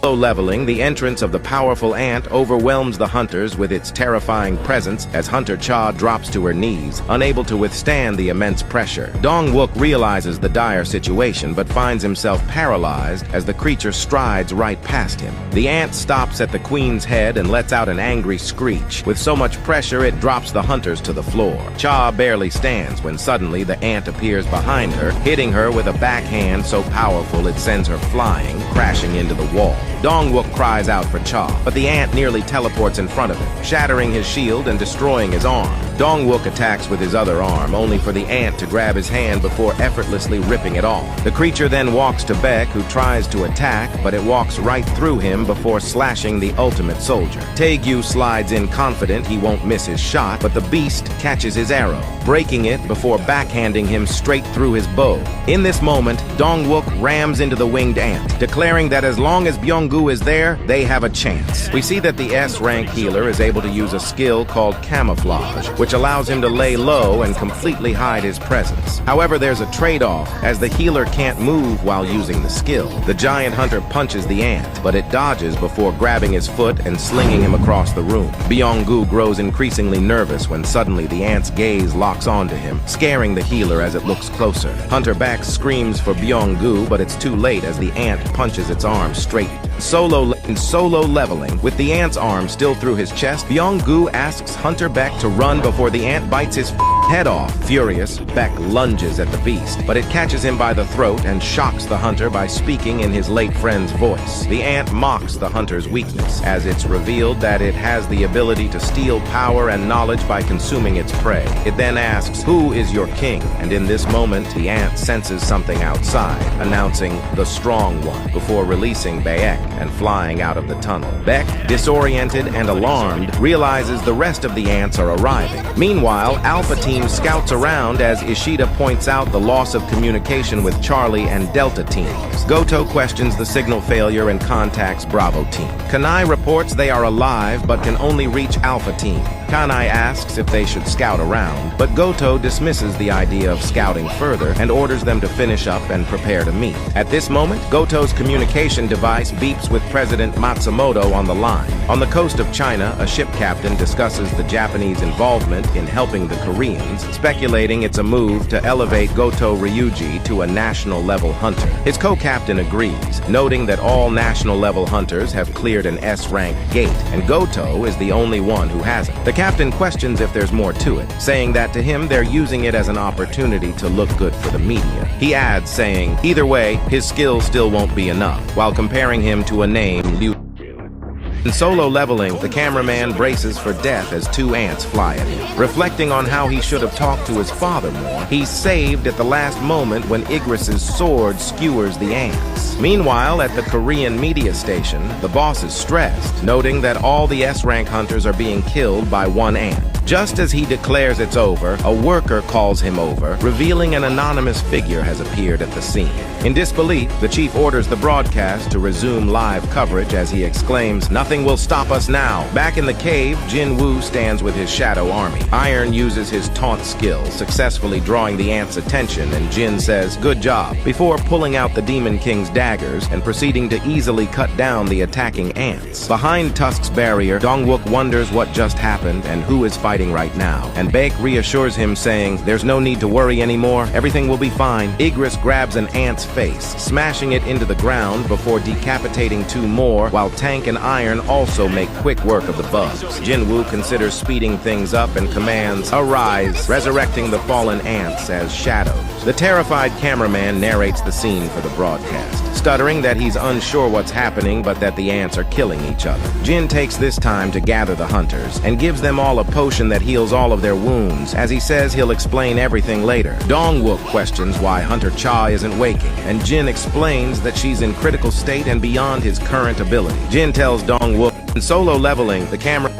Low leveling, the entrance of the powerful ant overwhelms the hunters with its terrifying presence as Hunter Cha drops to her knees, unable to withstand the immense pressure. Dong-wook realizes the dire situation but finds himself paralyzed as the creature strides right past him. The ant stops at the queen's head and lets out an angry screech. With so much pressure, it drops the hunters to the floor. Cha barely stands when suddenly the ant appears behind her, hitting her with a backhand so powerful it sends her flying, crashing into the wall. Dong-wook cries out for Cha, but the ant nearly teleports in front of him, shattering his shield and destroying his arm. Dong-wook attacks with his other arm, only for the ant to grab his hand before effortlessly ripping it off. The creature then walks to Baek, who tries to attack, but it walks right through him before slashing the ultimate soldier. Taegyu slides in confident he won't miss his shot, but the beast catches his arrow, breaking it before backhanding him straight through his bow. In this moment, Dong-wook rams into the winged ant, declaring that as long as Byung-gu is there, they have a chance. We see that the S-rank healer is able to use a skill called camouflage, which allows him to lay low and completely hide his presence. However, there's a trade-off, as the healer can't move while using the skill. The giant hunter punches the ant, but it dodges before grabbing his foot and slinging him across the room. Byung-gu grows increasingly nervous when suddenly the ant's gaze locks onto him, scaring the healer as it looks closer. Hunter Baek screams for Byung-gu, but it's too late as the ant punches its arm straight. Solo leveling, with the ant's arm still through his chest, Byung-gu asks Hunter Baek to run before the ant bites his head off. Furious, Baek lunges at the beast, but it catches him by the throat and shocks the hunter by speaking in his late friend's voice. The ant mocks the hunter's weakness, as it's revealed that it has the ability to steal power and knowledge by consuming its prey. It then asks, "Who is your king?" And in this moment, the ant senses something outside, announcing the strong one, before releasing Baek and flying out of the tunnel. Baek, disoriented and alarmed, realizes the rest of the ants are arriving. Meanwhile, Alpha Team scouts around as Ishida points out the loss of communication with Charlie and Delta teams. Goto questions the signal failure and contacts Bravo Team. Kanai reports they are alive but can only reach Alpha Team. Kanai asks if they should scout around, but Goto dismisses the idea of scouting further and orders them to finish up and prepare to meet. At this moment, Goto's communication device beeps with President Matsumoto on the line. On the coast of China, a ship captain discusses the Japanese involvement in helping the Koreans, speculating it's a move to elevate Goto Ryuji to a national-level hunter. His co-captain agrees, noting that all national-level hunters have cleared an S-rank gate, and Goto is the only one who hasn't. The captain questions if there's more to it, saying that to him they're using it as an opportunity to look good for the media. He adds, saying, either way, his skills still won't be enough, while comparing him to a name Liu. In solo leveling, the cameraman braces for death as two ants fly at him. Reflecting on how he should have talked to his father more, he's saved at the last moment when Igris's sword skewers the ants. Meanwhile, at the Korean media station, the boss is stressed, noting that all the S-rank hunters are being killed by one ant. Just as he declares it's over, a worker calls him over, revealing an anonymous figure has appeared at the scene. In disbelief, the chief orders the broadcast to resume live coverage as he exclaims, "Nothing will stop us now." Back in the cave, Jin-Woo stands with his shadow army. Iron uses his taunt skill, successfully drawing the ants' attention, and Jin says, "Good job," before pulling out the Demon King's daggers and proceeding to easily cut down the attacking ants. Behind Tusk's barrier, Dong-wook wonders what just happened and who is fighting right now, and Baek reassures him, saying, "There's no need to worry anymore, everything will be fine." Igris grabs an ant's face, smashing it into the ground before decapitating two more, while Tank and Iron also make quick work of the bugs. Jin-Woo considers speeding things up and commands, "Arise," resurrecting the fallen ants as shadows. The terrified cameraman narrates the scene for the broadcast, stuttering that he's unsure what's happening but that the ants are killing each other. Jin takes this time to gather the hunters and gives them all a potion that heals all of their wounds, as he says he'll explain everything later. Dong-wook questions why Hunter Cha isn't waking, and Jin explains that she's in critical state and beyond his current ability. Jin tells Dong-wook, in solo leveling, the camera